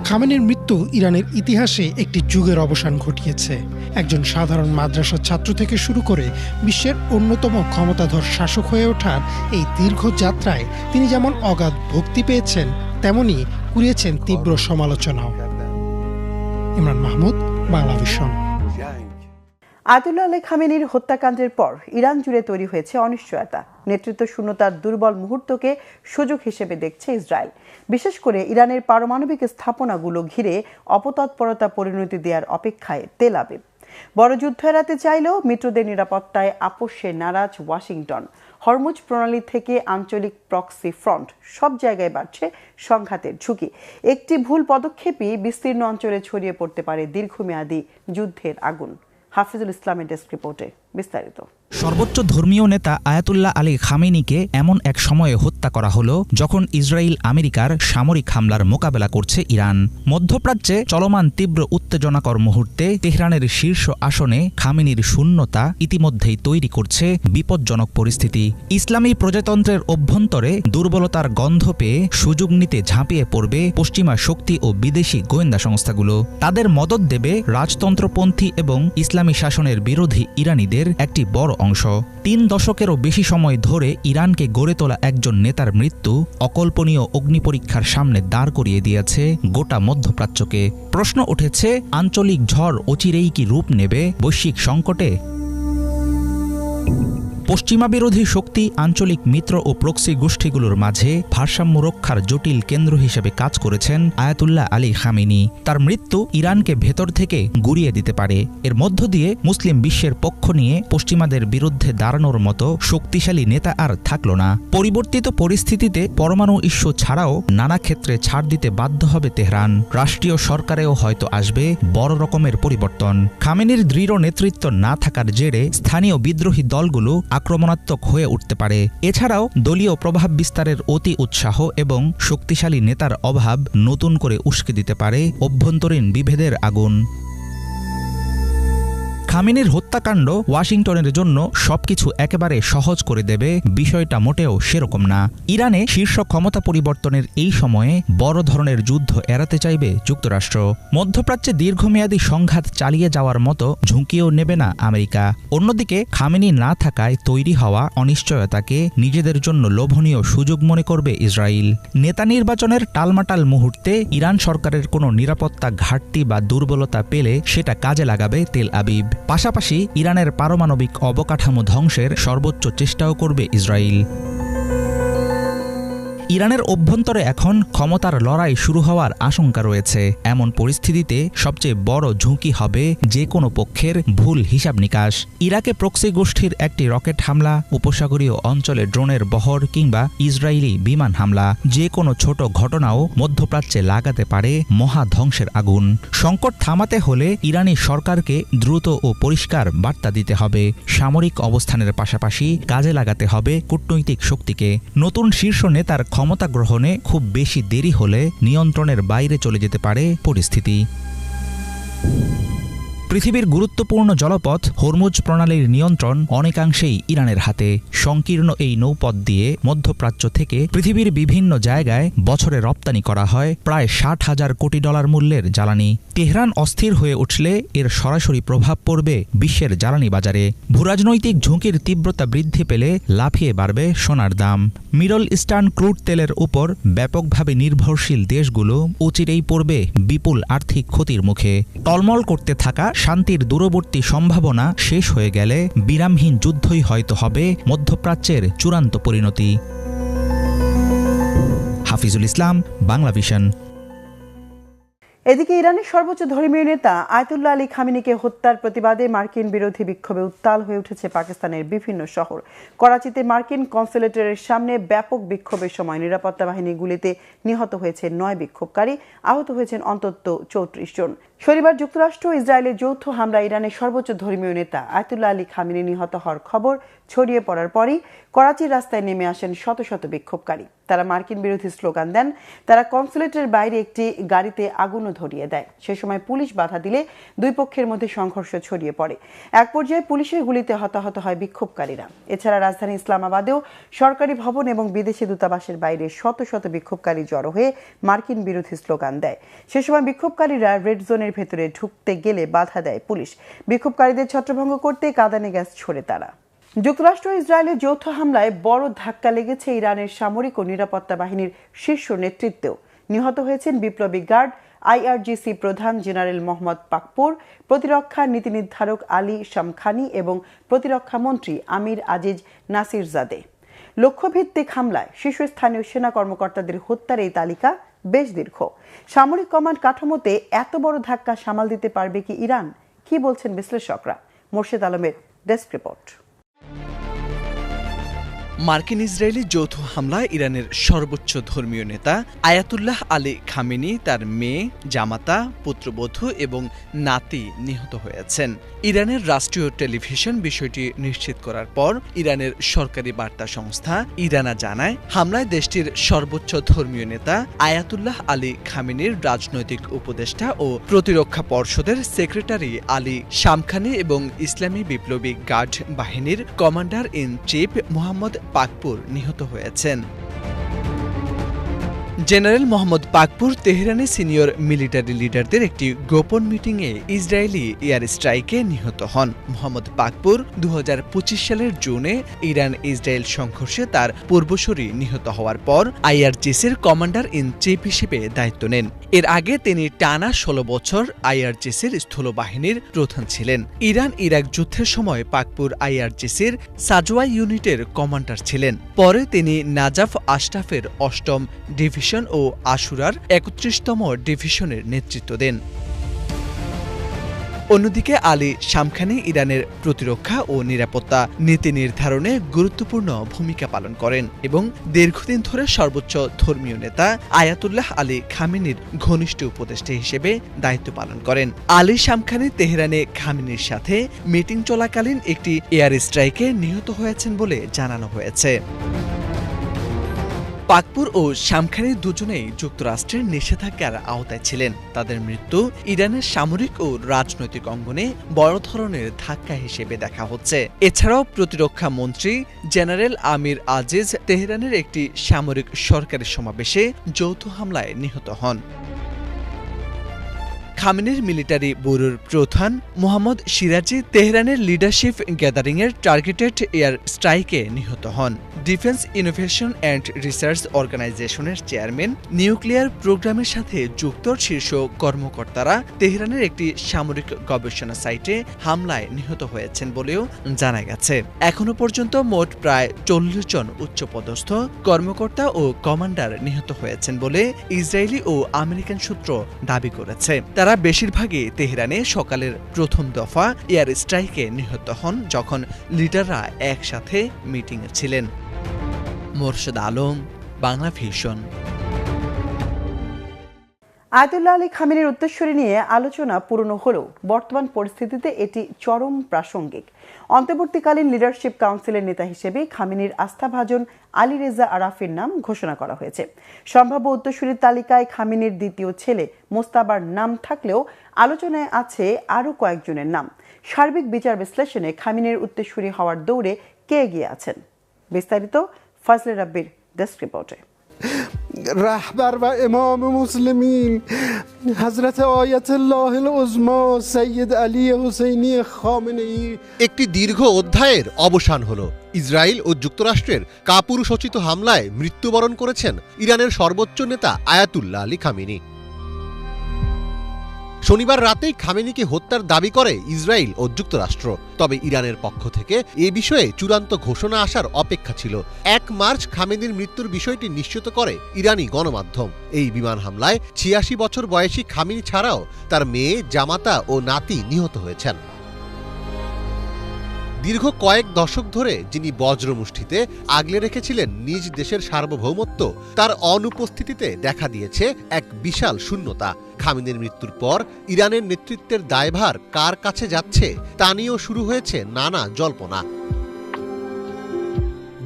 খামেনির মৃত্যু ইরানের ইতিহাসে একটি যুগের অবসান ঘটিয়েছে। একজন সাধারণ মাদ্রাসা ছাত্র থেকে শুরু করে বিশ্বের অন্যতম ক্ষমতাধর শাসক হয়ে ওঠার এই দীর্ঘ যাত্রায় তিনি যেমন অগাধ ভক্তি পেয়েছেন, তেমনি কুড়িয়েছেন তীব্র সমালোচনাও। ইমরান মাহমুদ, বাংলাভিশন। আয়াতুল্লাহ আলী খামেনির হত্যাকাণ্ডের পর ইরান জুড়ে তৈরি হয়েছে অনিশ্চয়তা। নেতৃত্ব শূন্যতার দুর্বল মুহূর্তকে সুযোগ হিসেবে দেখছে ইসরায়েল, বিশেষ করে ইরানের পারমাণবিক স্থাপনাগুলো ঘিরে অপতৎপরতা পরিণতি দেওয়ার অপেক্ষায় তেল আবিব। বড় যুদ্ধ এড়াতে চাইলেও মিত্রদের নিরাপত্তায় আপোষে নারাজ ওয়াশিংটন। হরমুজ প্রণালী থেকে আঞ্চলিক প্রক্সি ফ্রন্ট, সব জায়গায় বাড়ছে সংঘাতের ঝুঁকি। একটি ভুল পদক্ষেপই বিস্তীর্ণ অঞ্চলে ছড়িয়ে পড়তে পারে দীর্ঘমেয়াদী যুদ্ধের আগুন। হাফিজুল ইসলামের ডেস্ক রিপোর্টে বিস্তারিত। সর্বোচ্চ ধর্মীয় নেতা আয়াতুল্লাহ আলী খামেনিকে এমন এক সময়ে হত্যা করা হলো যখন ইসরায়েল আমেরিকার সামরিক হামলার মোকাবেলা করছে ইরান। মধ্যপ্রাচ্যে চলমান তীব্র উত্তেজনাকর মুহূর্তে তেহরানের শীর্ষ আসনে খামেনির শূন্যতা ইতিমধ্যেই তৈরি করছে বিপজ্জনক পরিস্থিতি। ইসলামী প্রজাতন্ত্রের অভ্যন্তরে দুর্বলতার গন্ধ পেয়ে সুযোগ নিতে ঝাঁপিয়ে পড়বে পশ্চিমা শক্তি ও বিদেশি গোয়েন্দা সংস্থাগুলো। তাদের মদত দেবে রাজতন্ত্রপন্থী এবং ইসলামী শাসনের বিরোধী ইরানিদের একটি বড় অংশ। 3 দশকেরও বেশি সময় ধরে ইরানকে গড়ে তোলা একজন নেতার মৃত্যু অকল্পনীয় অগ্নিপরীক্ষার সামনে দাঁড় করিয়ে দিয়েছে গোটা মধ্যপ্রাচ্যকে। প্রশ্ন উঠেছে, আঞ্চলিক ঝড় অচিরেই কি রূপ নেবে বৈশ্বিক সংকটে? পশ্চিমা বিরোধী শক্তি আঞ্চলিক মিত্র ও প্রক্সি গোষ্ঠীগুলোর মাঝে ভারসাম্য রক্ষার জটিল কেন্দ্র হিসেবে কাজ করেছেন আয়াতুল্লাহ আলী খামেনি। তার মৃত্যু ইরানকে ভেতর থেকে গুঁড়িয়ে দিতে পারে। এর মধ্য দিয়ে মুসলিম বিশ্বের পক্ষ নিয়ে পশ্চিমাদের বিরুদ্ধে দাঁড়ানোর মতো শক্তিশালী নেতা আর থাকল না। পরিবর্তিত পরিস্থিতিতে পরমাণু ইস্যু ছাড়াও নানা ক্ষেত্রে ছাড় দিতে বাধ্য হবে তেহরান। রাষ্ট্রীয় সরকারেও হয়তো আসবে বড় রকমের পরিবর্তন। খামেনির দৃঢ় নেতৃত্ব না থাকার জেরে স্থানীয় বিদ্রোহী দলগুলো আক্রমণাত্মক হয়ে উঠতে পারে। এছাড়াও দলীয় প্রভাব বিস্তারের অতি উৎসাহ এবং শক্তিশালী নেতার অভাব নতুন করে উস্কে দিতে পারে অভ্যন্তরীণ বিভেদের আগুন। খামেনির হত্যাকাণ্ড ওয়াশিংটনের জন্য সবকিছু একেবারে সহজ করে দেবে, বিষয়টা মোটেও সেরকম না। ইরানে শীর্ষ ক্ষমতা পরিবর্তনের এই সময়ে বড় ধরনের যুদ্ধ এড়াতে চাইবে যুক্তরাষ্ট্র। মধ্যপ্রাচ্যে দীর্ঘমেয়াদী সংঘাত চালিয়ে যাওয়ার মতো ঝুঁকিও নেবে না আমেরিকা। অন্যদিকে খামেনি না থাকায় তৈরি হওয়া অনিশ্চয়তাকে নিজেদের জন্য লোভনীয় সুযোগ মনে করবে ইসরায়েল। নেতা নির্বাচনের টালমাটাল মুহূর্তে ইরান সরকারের কোনো নিরাপত্তা ঘাটতি বা দুর্বলতা পেলে সেটা কাজে লাগাবে তেল আবিব। পাশাপাশি ইরানের পারমাণবিক অবকাঠামো ধ্বংসের সর্বোচ্চ চেষ্টাও করবে ইসরায়েল। ইরানের অভ্যন্তরে এখন ক্ষমতার লড়াই শুরু হওয়ার আশঙ্কা রয়েছে। এমন পরিস্থিতিতে সবচেয়ে বড় ঝুঁকি হবে যে কোনো পক্ষের ভুল হিসাব নিকাশ। ইরাকে প্রক্সি গোষ্ঠীর একটি রকেট হামলা, উপসাগরীয় অঞ্চলে ড্রোনের বহর কিংবা ইসরায়েলি বিমান হামলা, যে কোনো ছোট ঘটনাও মধ্যপ্রাচ্যে লাগাতে পারে মহা ধ্বংসের আগুন। সংকট থামাতে হলে ইরানি সরকারকে দ্রুত ও পরিষ্কার বার্তা দিতে হবে। সামরিক অবস্থানের পাশাপাশি কাজে লাগাতে হবে কূটনৈতিক শক্তিকে। নতুন শীর্ষ নেতার ক্ষমতা গ্রহণে খুব বেশি দেরি হলে নিয়ন্ত্রণের বাইরে চলে যেতে পারে পরিস্থিতি। পৃথিবীর গুরুত্বপূর্ণ জলপথ হরমুজ প্রণালীর নিয়ন্ত্রণ অনেকাংশেই ইরানের হাতে। সংকীর্ণ এই নৌপথ দিয়ে মধ্যপ্রাচ্য থেকে পৃথিবীর বিভিন্ন জায়গায় বছরে রপ্তানি করা হয় প্রায় 60,000 কোটি ডলার মূল্যের জ্বালানি। তেহরান অস্থির হয়ে উঠলে এর সরাসরি প্রভাব পড়বে বিশ্বের জ্বালানি বাজারে। ভূরাজনৈতিক ঝুঁকির তীব্রতা বৃদ্ধি পেলে লাফিয়ে বাড়বে সোনার দাম। মিডল ইস্টার্ন ক্রুড তেলের উপর ব্যাপকভাবে নির্ভরশীল দেশগুলো অচিরেই পড়বে বিপুল আর্থিক ক্ষতির মুখে। টলমল করতে থাকা শান্তির দূরবর্তী সম্ভাবনা শেষ হয়ে গেলে বিরামহীন যুদ্ধই হয়তো হবে মধ্যপ্রাচ্যের চূড়ান্ত পরিণতি। হাফিজুল ইসলাম, বাংলা ভিশন। এদিকে ইরানের সর্বোচ্চ ধর্মীয় নেতা আয়াতুল্লাহ আলী খামেনিকে হত্যার প্রতিবাদে মার্কিন বিরোধী বিক্ষোভে উত্তাল হয়ে উঠেছে পাকিস্তানের বিভিন্ন শহর। করাচিতে মার্কিন কনসুলেটের সামনে ব্যাপক বিক্ষোভের সময় নিরাপত্তা বাহিনীর গুলিতে নিহত হয়েছে 9 বিক্ষোভকারী, আহত হয়েছেন অন্তত 34 জন। শনিবার যুক্তরাষ্ট্র ও ইসরায়েলের যৌথ হামলায় ইরানের সর্বোচ্চ ধর্মীয় নেতা আয়াতুল্লাহ আলী খামেনি নিহত হওয়ার খবর ছড়িয়ে পড়ার পরই করাচির রাস্তায় নেমে আসেন শত শত বিক্ষোভকারী। তারা মার্কিন বিরোধী স্লোগান দেন। তারা কনসুলেটের বাইরে একটি গাড়িতে আগুনও ধরিয়ে দেয়। সে সময় পুলিশ বাধা দিলে দুই পক্ষের মধ্যে সংঘর্ষ ছড়িয়ে পড়ে। এক পর্যায়ে পুলিশের গুলিতে হতাহত হয় বিক্ষোভকারীরা। এছাড়া রাজধানী ইসলামাবাদেও সরকারি ভবন এবং বিদেশি দূতাবাসের বাইরে শত শত বিক্ষোভকারী জড়ো হয়ে মার্কিন বিরোধী স্লোগান দেয়। সে সময় বিক্ষোভকারীরা রেড জোনের ভেতরে ঢুকতে গেলে বাধা দেয় পুলিশ। বিক্ষোভকারীদের ছত্রভঙ্গ করতে কাঁদানে গ্যাস ছোড়ে তারা। যুক্তরাষ্ট্র ও ইসরায়েলের যৌথ হামলায় বড় ধাক্কা লেগেছে ইরানের সামরিক ও নিরাপত্তা বাহিনীর শীর্ষ নেতৃত্বেও। নিহত হয়েছেন বিপ্লবী গার্ড আইআরজিসি প্রধান জেনারেল মোহাম্মদ পাকপুর, প্রতিরক্ষা নীতি নির্ধারক আলী শামখানি এবং প্রতিরক্ষা মন্ত্রী আমির আজিজ নাসিরজাদে। লক্ষ্যভিত্তিক হামলায় শীর্ষস্থানীয় সেনা কর্মকর্তাদের হত্যার এই তালিকা বেশ দীর্ঘ। সামরিক কমান্ড কাঠামোতে এত বড় ধাক্কা সামাল দিতে পারবে কি ইরান? কি বলছেন বিশ্লেষকরা? মোর্শেদ আলমের ডেস্ক রিপোর্ট। মার্কিন ইসরায়েলি যৌথ হামলায় ইরানের সর্বোচ্চ ধর্মীয় নেতা আয়াতুল্লাহ আলী খামেনি, তার মেয়ে, জামাতা, পুত্রবধূ এবং নাতি নিহত হয়েছেন। ইরানের রাষ্ট্রীয় টেলিভিশন বিষয়টি নিশ্চিত করার পর ইরানের সরকারি বার্তা সংস্থা ইরানা জানায়, হামলায় দেশটির সর্বোচ্চ ধর্মীয় নেতা আয়াতুল্লাহ আলী খামেনির রাজনৈতিক উপদেষ্টা ও প্রতিরক্ষা পর্ষদের সেক্রেটারি আলী শামখানি এবং ইসলামী বিপ্লবী গার্ড বাহিনীর commander in chief Mohammad Pakpour নিহত হয়েছেন। জেনারেল মোহাম্মদ পাকপুর তেহরানে সিনিয়র মিলিটারি লিডারদের একটি গোপন মিটিংয়ে ইসরায়েলি এয়ার স্ট্রাইকে নিহত হন। মোহাম্মদ পাকপুর 2025 সালের জুনে ইরান ইসরায়েল সংঘর্ষে তার পূর্বসূরি নিহত হওয়ার পর আইআরজিসির কমান্ডার ইন চিফ হিসেবে দায়িত্ব নেন। এর আগে তিনি টানা 16 বছর আইআরজিসির স্থলবাহিনীর প্রধান ছিলেন। ইরান ইরাক যুদ্ধের সময় পাকপুর আইআরজিসির সাজওয়া ইউনিটের কমান্ডার ছিলেন। পরে তিনি নাজাফ আশরাফের 8ম ডিভিশন ও আশুরার 31তম ডিভিশনের নেতৃত্ব দেন। অন্যদিকে আলী শামখানি ইরানের প্রতিরক্ষা ও নিরাপত্তা নীতি নির্ধারণে গুরুত্বপূর্ণ ভূমিকা পালন করেন এবং দীর্ঘদিন ধরে সর্বোচ্চ ধর্মীয় নেতা আয়াতুল্লাহ আলী খামেনির ঘনিষ্ঠ উপদেষ্টা হিসেবে দায়িত্ব পালন করেন। আলী শামখানি তেহরানে খামেনির সাথে মিটিং চলাকালীন একটি এয়ার স্ট্রাইকে নিহত হয়েছেন বলে জানানো হয়েছে। পাকপুর ও শামখানি দুজনেই যুক্তরাষ্ট্রের নিষেধাজ্ঞার আওতায় ছিলেন। তাদের মৃত্যু ইরানের সামরিক ও রাজনৈতিক অঙ্গনে বড় ধরনের ধাক্কা হিসেবে দেখা হচ্ছে। এছাড়াও প্রতিরক্ষা মন্ত্রী জেনারেল আমির আজিজ তেহরানের একটি সামরিক সরকারি সমাবেশে যৌথ হামলায় নিহত হন। খামেনির মিলিটারি ব্যুরোর প্রধান মোহাম্মদ সিরাজি তেহরানের লিডারশিপ গ্যাদারিংয়ের টার্গেটেড এয়ার স্ট্রাইকে নিহত হন। ডিফেন্স ইনোভেশন অ্যান্ড রিসার্চ অর্গানাইজেশনের চেয়ারম্যান নিউক্লিয়ার প্রোগ্রামের সাথে যুক্ত শীর্ষ কর্মকর্তারা তেহরানের একটি সামরিক গবেষণা সাইটে হামলায় নিহত হয়েছেন বলেও জানা গেছে। এখনো পর্যন্ত মোট প্রায় 40 জন উচ্চপদস্থ কর্মকর্তা ও কমান্ডার নিহত হয়েছেন বলে ইসরায়েলি ও আমেরিকান সূত্র দাবি করেছে। তারা বেশিরভাগই তেহরানে সকালের প্রথম দফা এয়ার স্ট্রাইকে নিহত হন, যখন লিডাররা একসাথে মিটিংয়ে ছিলেন। মোরশেদ আলম, বাংলা ভিশন। আয়াতুল্লাহ আলী খামেনির উত্তরসূরি নিয়ে আলোচনা পুরনো হলেও বর্তমান পরিস্থিতিতে এটি চরম প্রাসঙ্গিক। অন্তর্বর্তীকালীন লিডারশিপ কাউন্সিলের নেতা হিসেবে খামেনির আস্থাভাজন আলী রেজা আরাফির নাম ঘোষণা করা হয়েছে। সম্ভাব্য উত্তরসূরির তালিকায় খামেনির দ্বিতীয় ছেলে মোস্তাবার নাম থাকলেও আলোচনায় আছে আরও কয়েকজনের নাম। সার্বিক বিচার বিশ্লেষণে খামেনির উত্তরসূরি হওয়ার দৌড়ে কে এগিয়ে আছেন? বিস্তারিত ফজলে রাব্বির ডেস্ক রিপোর্টে। رهبر و امام مسلمین حضرت آیت الله العظما سید علی حسینی خامنه‌ای। একটি দীর্ঘ অধ্যায়ের অবসান হলো। ইসরায়েল ও যুক্তরাষ্ট্রের কাপুরুষোচিত হামলায় মৃত্যুবরণ করেছেন ইরানের সর্বোচ্চ নেতা আয়াতুল্লাহ আলী খামেনি। শনিবার রাতেই খামেনিকে হত্যার দাবি করে ইসরায়েল ও যুক্তরাষ্ট্র। তবে ইরানের পক্ষ থেকে এ বিষয়ে চূড়ান্ত ঘোষণা আসার অপেক্ষা ছিল। 1 মার্চ খামেনির মৃত্যুর বিষয়টি নিশ্চিত করে ইরানি গণমাধ্যম। এই বিমান হামলায় 86 বছর বয়সী খামেনি ছাড়াও তার মেয়ে, জামাতা ও নাতি নিহত হয়েছেন। দীর্ঘ কয়েক দশক ধরে যিনি বজ্রমুষ্টিতে আগলে রেখেছিলেন নিজ দেশের সার্বভৌমত্ব, তার অনুপস্থিতিতে দেখা দিয়েছে এক বিশাল শূন্যতা। খামেনির মৃত্যুর পর ইরানের নেতৃত্বের দায়ভার কার কাছে যাচ্ছে তা নিয়েও শুরু হয়েছে নানা জল্পনা।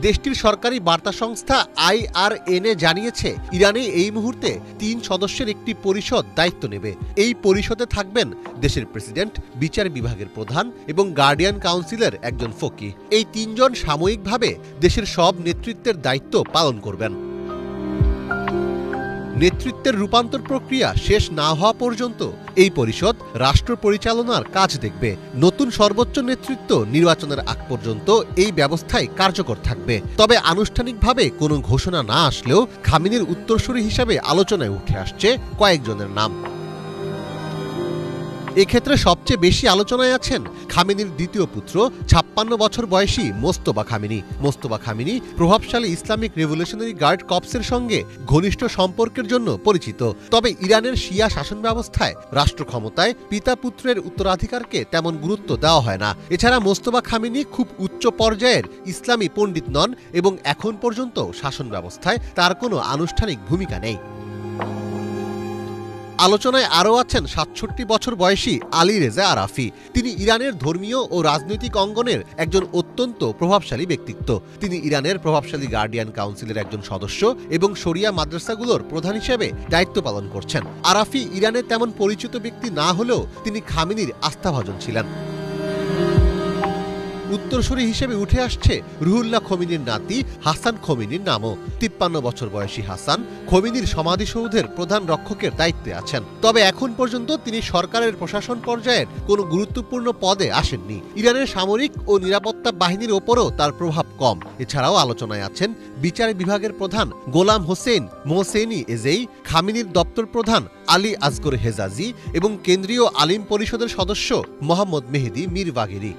দেশটির সরকারি বার্তা সংস্থা IRNA জানিয়েছে, ইরানে এই মুহূর্তে 3 সদস্যের একটি পরিষদ দায়িত্ব নেবে। এই পরিষদে থাকবেন দেশের প্রেসিডেন্ট, বিচার বিভাগের প্রধান এবং গার্ডিয়ান কাউন্সিলের একজন ফকিহ। এই 3 জন সাময়িকভাবে দেশের সব নেতৃত্বের দায়িত্ব পালন করবেন। নেতৃত্বের রূপান্তর প্রক্রিয়া শেষ না হওয়া পর্যন্ত এই পরিষদ রাষ্ট্র পরিচালনার কাজ দেখবে। নতুন সর্বোচ্চ নেতৃত্ব নির্বাচনের আগ পর্যন্ত এই ব্যবস্থায় কার্যকর থাকবে। তবে আনুষ্ঠানিকভাবে কোনো ঘোষণা না আসলেও খামেনির উত্তরসূরি হিসাবে আলোচনায় উঠে আসছে কয়েকজনের নাম। এক্ষেত্রে সবচেয়ে বেশি আলোচনায় আছেন খামেনির দ্বিতীয় পুত্র 56 বছর বয়সী মোস্তফা খামেনি। মোস্তফা খামেনি প্রভাবশালী ইসলামিক রেভলিউশনারি গার্ড কর্পসের সঙ্গে ঘনিষ্ঠ সম্পর্কের জন্য পরিচিত। তবে ইরানের শিয়া শাসন ব্যবস্থায় রাষ্ট্র ক্ষমতায় পিতা পুত্রের উত্তরাধিকারকে তেমন গুরুত্ব দেওয়া হয় না। এছাড়া মোস্তফা খামেনি খুব উচ্চ পর্যায়ের ইসলামী পণ্ডিত নন এবং এখন পর্যন্ত শাসন ব্যবস্থায় তার কোনো আনুষ্ঠানিক ভূমিকা নেই। আলোচনায় আরও আছেন 67 বছর বয়সী আলী রেজা আরাফি। তিনি ইরানের ধর্মীয় ও রাজনৈতিক অঙ্গনের একজন অত্যন্ত প্রভাবশালী ব্যক্তিত্ব। তিনি ইরানের প্রভাবশালী গার্ডিয়ান কাউন্সিলের একজন সদস্য এবং শরিয়া মাদ্রাসাগুলোর প্রধান হিসেবে দায়িত্ব পালন করছেন। আরাফি ইরানের তেমন পরিচিত ব্যক্তি না হলেও তিনি খামেনির আস্থাভাজন ছিলেন। উত্তরসূরি হিসেবে উঠে আসছে রুহুল্লাহ খোমেনির নাতি হাসান খোমেনির নামও। 53 বছর বয়সী হাসান খোমেনির সমাধিসৌধের প্রধান রক্ষকের দায়িত্বে আছেন। তবে এখন পর্যন্ত তিনি সরকারের প্রশাসন পর্যায়ের কোনো গুরুত্বপূর্ণ পদে আসেননি। ইরানের সামরিক ও নিরাপত্তা বাহিনীর ওপরও তার প্রভাব কম। এছাড়াও আলোচনায় আছেন বিচার বিভাগের প্রধান গোলাম হোসেন মোহসেনি এজেই, খামেনির দপ্তর প্রধান আলী আসগর হেজাজি এবং কেন্দ্রীয় আলিম পরিষদের সদস্য মোহাম্মদ মেহেদি মীর বাগেরি।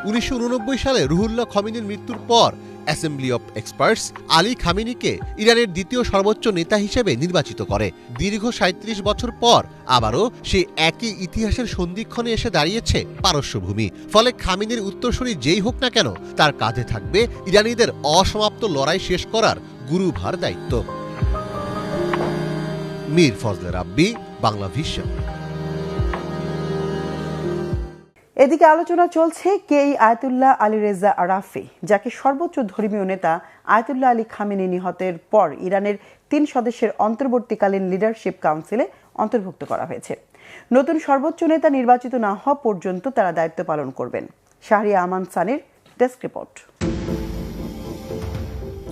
1989 সালে রুহুল্লাহ খোমেনির মৃত্যুর পর অ্যাসেম্বলি অব এক্সপার্টস আলী খামেনিকে ইরানের দ্বিতীয় সর্বোচ্চ নেতা হিসেবে নির্বাচিত করে। দীর্ঘ 37 বছর পর আবারও সে একই ইতিহাসের সন্ধিক্ষণে এসে দাঁড়িয়েছে পারস্যভূমি। ফলে খামেনির উত্তরসূরি যেই হোক না কেন, তার কাঁধে থাকবে ইরানিদের অসমাপ্ত লড়াই শেষ করার গুরুভার দায়িত্ব। মীর ফজলে রাব্বি, বাংলা ভিশন। এদিকে আলোচনা চলছে কে এই আয়াতুল্লাহ আলী রেজা আরাফি, যাকে সর্বোচ্চ ধর্মীয় নেতা আয়াতুল্লাহ আলী খামেনি নিহতের পর ইরানের 3 সদস্যের অন্তর্বর্তীকালীন লিডারশিপ কাউন্সিলে অন্তর্ভুক্ত করা হয়েছে। নতুন সর্বোচ্চ নেতা নির্বাচিত না হওয়া পর্যন্ত তারা দায়িত্ব পালন করবেন। শাহরিয়া আমান সানির ডেস্ক রিপোর্ট।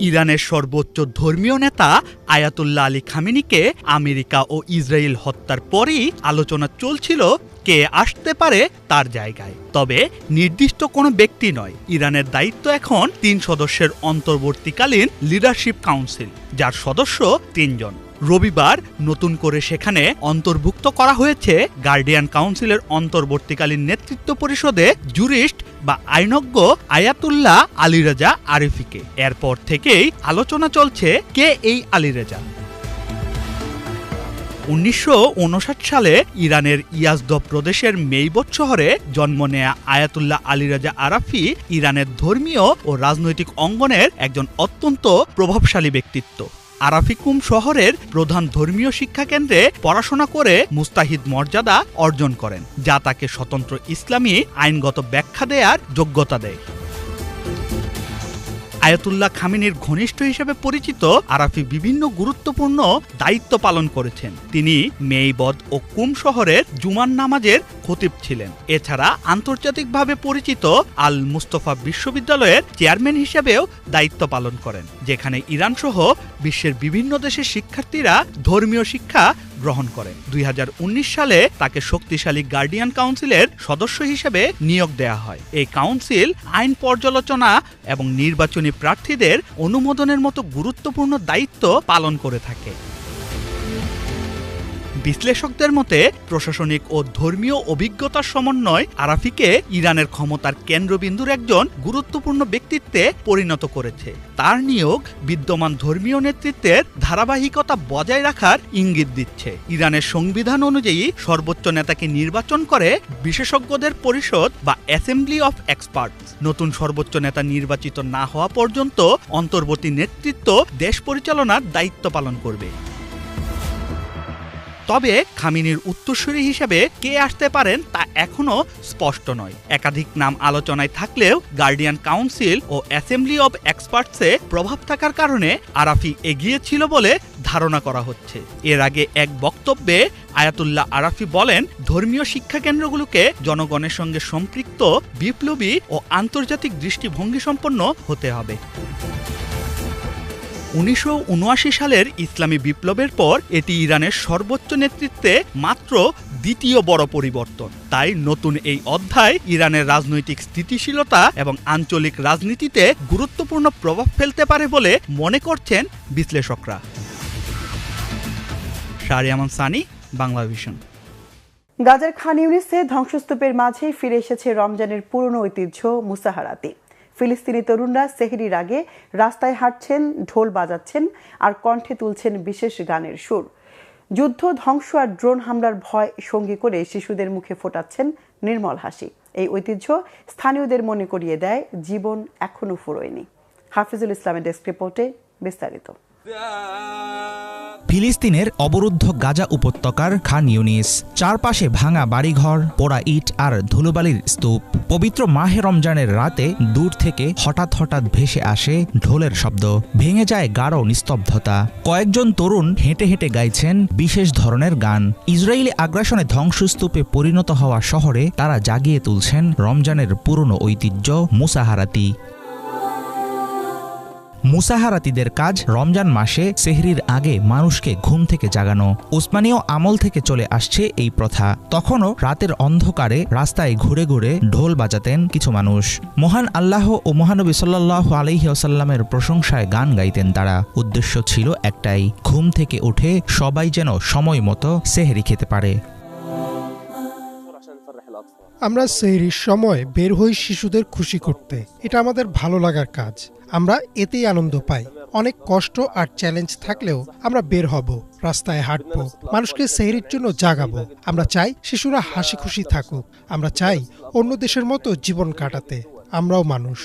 ইরানের সর্বোচ্চ ধর্মীয় নেতা আয়াতুল্লাহ আলী খামেনিকে আমেরিকা ও ইসরায়েল হত্যার পরই আলোচনা চলছিল কে আসতে পারে তার জায়গায়। তবে নির্দিষ্ট কোনো ব্যক্তি নয়, ইরানের দায়িত্ব এখন 3 সদস্যের অন্তর্বর্তীকালীন লিডারশিপ কাউন্সিল, যার সদস্য 3 জন। রবিবার নতুন করে সেখানে অন্তর্ভুক্ত করা হয়েছে গার্ডিয়ান কাউন্সিলের অন্তর্বর্তীকালীন নেতৃত্ব পরিষদে জুরিস্ট বা আইনজ্ঞ আয়াতুল্লাহ আলী রেজা আরাফিকে। এরপর থেকেই আলোচনা চলছে কে এই আলী রেজা। 1959 সালে ইরানের ইয়াজদ প্রদেশের মেইবত শহরে জন্ম নেয়া আয়াতুল্লাহ আলী রেজা আরাফি ইরানের ধর্মীয় ও রাজনৈতিক অঙ্গনের একজন অত্যন্ত প্রভাবশালী ব্যক্তিত্ব। আরাফিকুম শহরের প্রধান ধর্মীয় শিক্ষা কেন্দ্রে পড়াশোনা করে মুস্তাহিদ মর্যাদা অর্জন করেন, যা তাকে স্বতন্ত্র ইসলামী আইনগত ব্যাখ্যা দেওয়ার যোগ্যতা দেয়। আয়াতুল্লাহ খামেনির ঘনিষ্ঠ হিসেবে পরিচিত আরাফি বিভিন্ন গুরুত্বপূর্ণ দায়িত্ব পালন করেছেন। তিনি মেইবদ ও কুম শহরের জুমার নামাজের খতিব ছিলেন। এছাড়া আন্তর্জাতিকভাবে পরিচিত আল মুস্তফা বিশ্ববিদ্যালয়ের চেয়ারম্যান হিসেবেও দায়িত্ব পালন করেন, যেখানে ইরান সহ বিশ্বের বিভিন্ন দেশের শিক্ষার্থীরা ধর্মীয় শিক্ষা গ্রহণ করেন। 2019 সালে তাকে শক্তিশালী গার্ডিয়ান কাউন্সিলের সদস্য হিসেবে নিয়োগ দেওয়া হয়। এই কাউন্সিল আইন পর্যালোচনা এবং নির্বাচনী প্রার্থীদের অনুমোদনের মতো গুরুত্বপূর্ণ দায়িত্ব পালন করে থাকে। বিশ্লেষকদের মতে প্রশাসনিক ও ধর্মীয় অভিজ্ঞতার সমন্বয় আরাফিকে ইরানের ক্ষমতার কেন্দ্রবিন্দুর একজন গুরুত্বপূর্ণ ব্যক্তিত্বে পরিণত করেছে। তার নিয়োগ বিদ্যমান ধর্মীয় নেতৃত্বের ধারাবাহিকতা বজায় রাখার ইঙ্গিত দিচ্ছে। ইরানের সংবিধান অনুযায়ী সর্বোচ্চ নেতাকে নির্বাচন করে বিশেষজ্ঞদের পরিষদ বা অ্যাসেম্বলি অফ এক্সপার্টস। নতুন সর্বোচ্চ নেতা নির্বাচিত না হওয়া পর্যন্ত অন্তর্বর্তী নেতৃত্ব দেশ পরিচালনার দায়িত্ব পালন করবে। তবে খামেনির উত্তরসূরি হিসেবে কে আসতে পারেন তা এখনও স্পষ্ট নয়। একাধিক নাম আলোচনায় থাকলেও গার্ডিয়ান কাউন্সিল ও অ্যাসেম্বলি অব এক্সপার্টসে প্রভাব থাকার কারণে আরাফি এগিয়ে ছিল বলে ধারণা করা হচ্ছে। এর আগে এক বক্তব্যে আয়াতুল্লাহ আরাফি বলেন, ধর্মীয় শিক্ষা কেন্দ্রগুলোকে জনগণের সঙ্গে সম্পৃক্ত, বিপ্লবী ও আন্তর্জাতিক দৃষ্টিভঙ্গি সম্পন্ন হতে হবে। 1979 সালের ইসলামী বিপ্লবের পর এটি ইরানের সর্বোচ্চ নেতৃত্বে মাত্র দ্বিতীয় বড় পরিবর্তন। তাই নতুন এই অধ্যায় ইরানের রাজনৈতিক স্থিতিশীলতা এবং আঞ্চলিক রাজনীতিতে গুরুত্বপূর্ণ প্রভাব ফেলতে পারে বলে মনে করছেন বিশ্লেষকরা। শাহরিয়া আমান সানি, বাংলা ভিশন। গাজার খান ইউনিসে ধ্বংসস্তূপের মাঝেই ফিরে এসেছে রমজানের পুরনো ঐতিহ্য মুসাহারাতি। ফিলিস্তিনি তরুণরা সেহরির আগে রাস্তায় হাঁটছেন, ঢোল বাজাচ্ছেন আর কণ্ঠে তুলছেন বিশেষ গানের সুর। যুদ্ধ, ধ্বংস আর ড্রোন হামলার ভয় সঙ্গী করে শিশুদের মুখে ফোটাচ্ছেন নির্মল হাসি। এই ঐতিহ্য স্থানীয়দের মনে করিয়ে দেয় জীবন এখনো ফুরোয়নি। হাফিজুল ইসলামের ডেস্ক রিপোর্টে বিস্তারিত। ফিলিস্তিনের অবরুদ্ধ গাজা উপত্যকার খান ইউনিস, চারপাশে ভাঙা বাড়িঘর, পোড়া ইট আর ধুলোবালির স্তূপ। পবিত্র মাহে রমজানের রাতে দূর থেকে হঠাৎ হঠাৎ ভেসে আসে ঢোলের শব্দ, ভেঙে যায় গাঢ় নিস্তব্ধতা। কয়েকজন তরুণ হেঁটে হেঁটে গাইছেন বিশেষ ধরনের গান। ইসরায়েলি আগ্রাসনে ধ্বংসস্তূপে পরিণত হওয়া শহরে তারা জাগিয়ে তুলছেন রমজানের পুরনো ঐতিহ্য মুসাহারাতি। মুসাহারাতিদের কাজ রমজান মাসে সেহরির আগে মানুষকে ঘুম থেকে জাগানো। উসমানীয় আমল থেকে চলে আসছে এই প্রথা। তখনও রাতের অন্ধকারে রাস্তায় ঘুরে ঘুরে ঢোল বাজাতেন কিছু মানুষ। মহান আল্লাহ ও মহানবী সাল্লাল্লাহু আলাইহি ওয়াসাল্লামের প্রশংসায় গান গাইতেন তারা। উদ্দেশ্য ছিল একটাই, ঘুম থেকে উঠে সবাই যেন সময় মতো সেহরি খেতে পারে। আমরা সেহরির সময় বের হই শিশুদের খুশি করতে। এটা আমাদের ভালো লাগার কাজ। আমরা এতেই আনন্দ পাই। অনেক কষ্ট আর চ্যালেঞ্জ থাকলেও আমরা বের হব, রাস্তায় হাঁটবো, মানুষকে সেহরির জন্য জাগাবো। আমরা চাই শিশুরা হাসি খুশি থাকুক। আমরা চাই অন্য দেশের মতো জীবন কাটাতে। আমরাও মানুষ।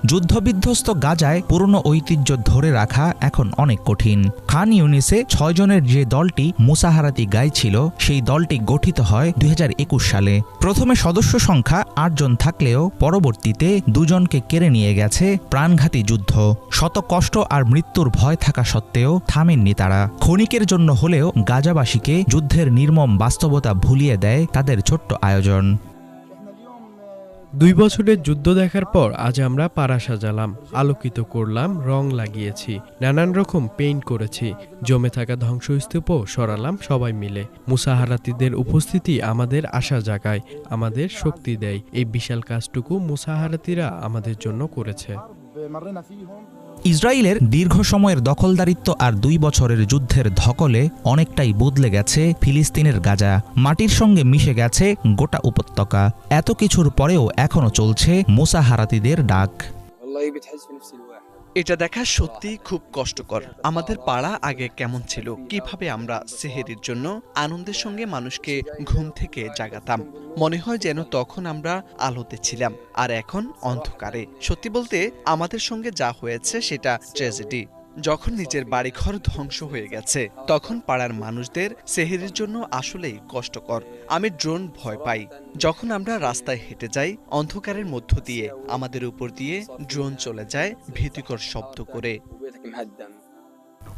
যুদ্ধবিধ্বস্ত গাজায় পুরনো ঐতিহ্য ধরে রাখা এখন অনেক কঠিন। খান ইউনিসে 6 জনের যে দলটি মুসাহারাতি গাইছিল সেই দলটি গঠিত হয় 2021 সালে। প্রথমে সদস্য সংখ্যা 8 জন থাকলেও পরবর্তীতে 2 জনকে কেড়ে নিয়ে গেছে প্রাণঘাতী যুদ্ধ। শত কষ্ট আর মৃত্যুর ভয় থাকা সত্ত্বেও থামেননি তারা। ক্ষণিকের জন্য হলেও গাজাবাসীকে যুদ্ধের নির্মম বাস্তবতা ভুলিয়ে দেয় তাদের ছোট্ট আয়োজন। 2 বছরের যুদ্ধ দেখার পর আজ আমরা পাড়া সাজালাম, আলোকিত করলাম, রং লাগিয়েছি, নানান রকম পেইন্ট করেছি, জমে থাকা ধ্বংসস্তূপও সরালাম সবাই মিলে। মুসাহারাতিদের উপস্থিতি আমাদের আশা জাগায়, আমাদের শক্তি দেয়। এই বিশাল কাজটুকু মুসাহারাতিরা আমাদের জন্য করেছে। ইসরায়েলের দীর্ঘ সময়ের দখলদারিত্ব আর 2 বছরের যুদ্ধের ধকলে অনেকটাই বদলে গেছে ফিলিস্তিনের গাজা। মাটির সঙ্গে মিশে গেছে গোটা উপত্যকা। এত কিছুর পরেও এখনো চলছে মুসাহারাতিদের ডাক। এটা দেখা সত্যি খুব কষ্টকর। আমাদের পাড়া আগে কেমন ছিল, কিভাবে আমরা সেহেরির জন্য আনন্দের সঙ্গে মানুষকে ঘুম থেকে জাগাতাম। মনে হয় যেন তখন আমরা আলোতে ছিলাম, আর এখন অন্ধকারে। সত্যি বলতে আমাদের সঙ্গে যা হয়েছে সেটা ট্র্যাজেডি। যখন নিজের বাড়িঘর ধ্বংস হয়ে গেছে তখন পাড়ার মানুষদের সেহেরির জন্য আসলেই কষ্টকর। আমি ড্রোন ভয় পাই। যখন আমরা রাস্তায় হেঁটে যাই অন্ধকারের মধ্য দিয়ে আমাদের উপর দিয়ে ড্রোন চলে যায় ভীতিকর শব্দ করে।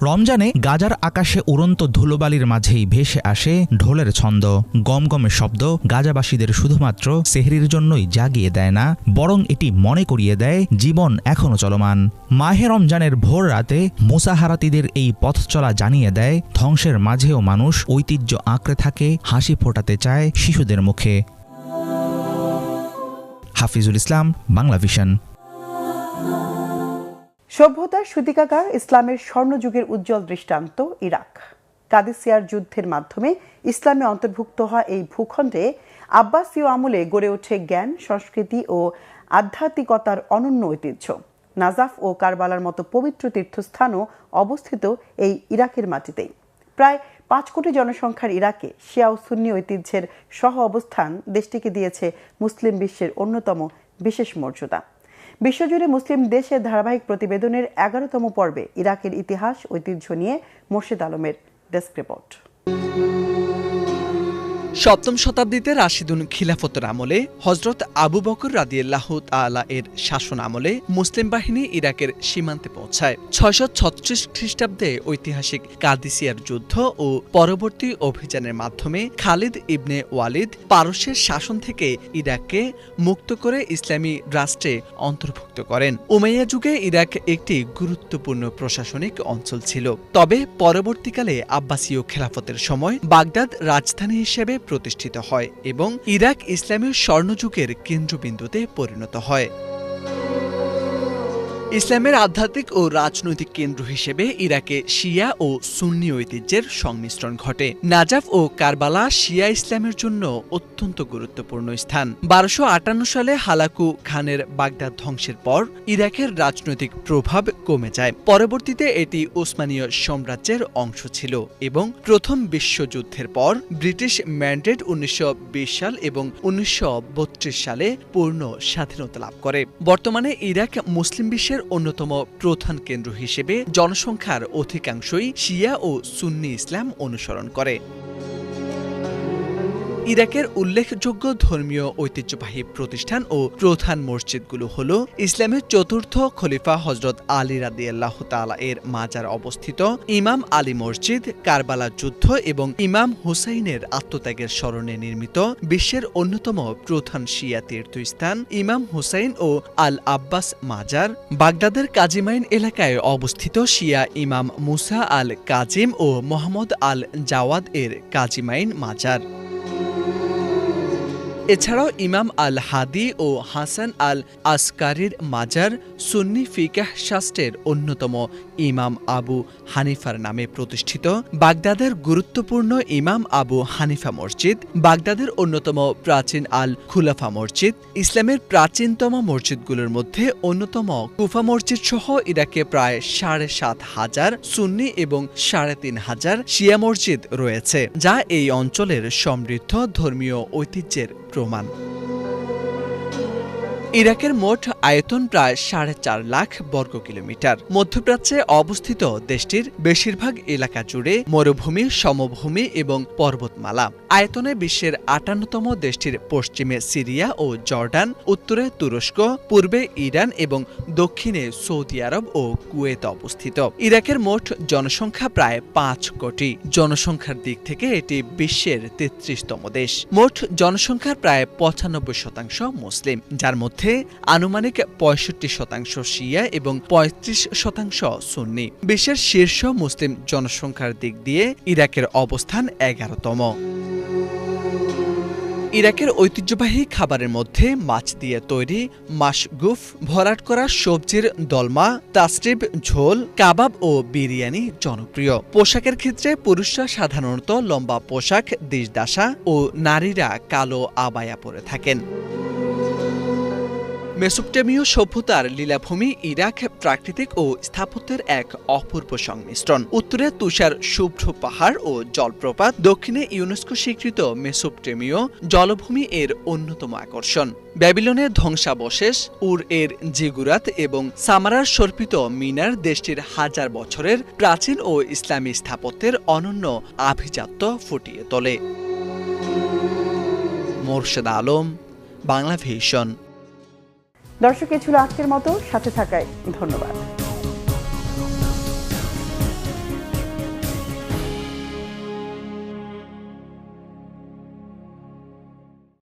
রমজানে গাজার আকাশে উড়ন্ত ধুলোবালির মাঝেই ভেসে আসে ঢোলের ছন্দ। গমগমে শব্দ গাজাবাসীদের শুধুমাত্র সেহরির জন্যই জাগিয়ে দেয় না, বরং এটি মনে করিয়ে দেয় জীবন এখনো চলমান। মাহে রমজানের ভোর রাতে মুসাহারাতিদের এই পথ চলা জানিয়ে দেয় ধ্বংসের মাঝেও মানুষ ঐতিহ্য আঁকড়ে থাকে, হাসি ফোটাতে চায় শিশুদের মুখে। হাফিজুল ইসলাম, বাংলা ভিশন। সভ্যতার সূতিকাগার, ইসলামের স্বর্ণযুগের উজ্জ্বল দৃষ্টান্ত ইরাক। কাদেসিয়ার যুদ্ধের মাধ্যমে ইসলামে অন্তর্ভুক্ত হওয়া এই ভূখণ্ডে আব্বাসীয় আমলে গড়ে ওঠে জ্ঞান, সংস্কৃতি ও আধ্যাত্মিকতার অনন্য ঐতিহ্য। নাজাফ ও কারবালার মতো পবিত্র তীর্থস্থানও অবস্থিত এই ইরাকের মাটিতেই। প্রায় 5 কোটি জনসংখ্যার ইরাকে শিয়া ও সুন্নি ঐতিহ্যের সহ অবস্থান দেশটিকে দিয়েছে মুসলিম বিশ্বের অন্যতম বিশেষ মর্যাদা। বিশ্বজুড়ে মুসলিম দেশের ধারাবাহিক প্রতিবেদনের 11তম পর্বে ইরাকের ইতিহাস ঐতিহ্য নিয়ে মোর্শেদ আলমের ডেস্ক রিপোর্ট। 7ম শতাব্দীতে রাশিদুন খিলাফতের আমলে হযরত আবু বকর রাদিয়াল্লাহু তাআলা এর শাসন আমলে মুসলিম বাহিনী ইরাকের সীমান্তে পৌঁছায়। 636 খ্রিস্টাব্দে ঐতিহাসিক কাদেসিয়ার যুদ্ধ ও পরবর্তী অভিযানের মাধ্যমে খালিদ ইবনে ওয়ালিদ পারস্যের শাসন থেকে ইরাককে মুক্ত করে ইসলামী রাষ্ট্রে অন্তর্ভুক্ত করেন। উমাইয়া যুগে ইরাক একটি গুরুত্বপূর্ণ প্রশাসনিক অঞ্চল ছিল। তবে পরবর্তীকালে আব্বাসীয় খেলাফতের সময় বাগদাদ রাজধানী হিসেবে প্রতিষ্ঠিত হয় এবং ইরাক ইসলামীয় স্বর্ণযুগের কেন্দ্রবিন্দুতে পরিণত হয়। ইসলামের আধ্যাত্মিক ও রাজনৈতিক কেন্দ্র হিসেবে ইরাকে শিয়া ও সুন্নি ঐতিহ্যের সংমিশ্রণ ঘটে। নাজাফ ও কারবালা শিয়া ইসলামের জন্য অত্যন্ত গুরুত্বপূর্ণ স্থান। 1258 সালে হালাকু খানের বাগদাদ ধ্বংসের পর ইরাকের রাজনৈতিক প্রভাব কমে যায়। পরবর্তীতে এটি ওসমানীয় সাম্রাজ্যের অংশ ছিল এবং প্রথম বিশ্বযুদ্ধের পর ব্রিটিশ ম্যান্ডেট 1920 সাল এবং 1932 সালে পূর্ণ স্বাধীনতা লাভ করে। বর্তমানে ইরাক মুসলিম বিশ্বের অন্যতম প্রধান কেন্দ্র হিসেবে জনসংখ্যার অধিকাংশই শিয়া ও সুন্নি ইসলাম অনুসরণ করে। ইরাকের উল্লেখযোগ্য ধর্মীয় ঐতিহ্যবাহী প্রতিষ্ঠান ও প্রধান মসজিদগুলো হল ইসলামের 4র্থ খলিফা হযরত আলী রাদিয়াল্লাহু তাআলা এর মাজার অবস্থিত ইমাম আলী মসজিদ, কারবালা যুদ্ধ এবং ইমাম হুসাইনের আত্মত্যাগের স্মরণে নির্মিত বিশ্বের অন্যতম প্রধান শিয়া তীর্থস্থান ইমাম হুসাইন ও আল আব্বাস মাজার, বাগদাদের কাজিমাইন এলাকায় অবস্থিত শিয়া ইমাম মুসা আল কাজিম ও মোহাম্মদ আল জাওয়াদ এর কাজিমাইন মাজার। এছাড়াও ইমাম আল হাদি ও হাসান আল আসকারির মাজার, সুন্নি ফিকাহ শাস্ত্রের অন্যতম ইমাম আবু হানিফার নামে প্রতিষ্ঠিত বাগদাদের গুরুত্বপূর্ণ ইমাম আবু হানিফা মসজিদ, বাগদাদের অন্যতম প্রাচীন আল খুলাফা মসজিদ, ইসলামের প্রাচীনতম মসজিদগুলোর মধ্যে অন্যতম কুফা মসজিদ সহ ইরাকে প্রায় 7,500 সুন্নি এবং 3,500 শিয়া মসজিদ রয়েছে, যা এই অঞ্চলের সমৃদ্ধ ধর্মীয় ঐতিহ্যের প্রমাণ। ইরাকের মোট আয়তন প্রায় 4.5 লাখ বর্গ কিলোমিটার। মধ্যপ্রাচ্যে অবস্থিত দেশটির বেশিরভাগ এলাকা জুড়ে মরুভূমি, সমভূমি এবং পর্বতমালা। আয়তনে বিশ্বের 58তম দেশটির পশ্চিমে সিরিয়া ও জর্ডান, উত্তরে তুরস্ক, পূর্বে ইরান এবং দক্ষিণে সৌদি আরব ও কুয়েত অবস্থিত। ইরাকের মোট জনসংখ্যা প্রায় 5 কোটি। জনসংখ্যার দিক থেকে এটি বিশ্বের 33তম দেশ। মোট জনসংখ্যার প্রায় 95% মুসলিম, যার মধ্যে আনুমানিক 65% শিয়া এবং 35% সুন্নি। বিশ্বের শীর্ষ মুসলিম জনসংখ্যার দিক দিয়ে ইরাকের অবস্থান 11তম। ইরাকের ঐতিহ্যবাহী খাবারের মধ্যে মাছ দিয়ে তৈরি মাশগুফ, ভরাট করা সবজির দলমা, তাসরিব ঝোল, কাবাব ও বিরিয়ানি জনপ্রিয়। পোশাকের ক্ষেত্রে পুরুষরা সাধারণত লম্বা পোশাক, দিশদাসা ও নারীরা কালো আবায়া পরে থাকেন। মেসোপটেমীয় সভ্যতার লীলাভূমি ইরাক প্রাকৃতিক ও স্থাপত্যের এক অপূর্ব সংমিশ্রণ। উত্তরে তুষার শুভ্র পাহাড় ও জলপ্রপাত, দক্ষিণে ইউনেস্কো স্বীকৃত মেসোপটেমীয় জলভূমি এর অন্যতম আকর্ষণ। ব্যাবিলনের ধ্বংসাবশেষ, উর এর জিগুরাত এবং সামারার সর্পিত মিনার দেশটির হাজার বছরের প্রাচীন ও ইসলামী স্থাপত্যের অনন্য আভিজাত্য ফুটিয়ে তোলে। মোরশেদ আলম, বাংলা ভিশন। দর্শক, এ ছিল আজকের মতো। সাথে থাকায় ধন্যবাদ।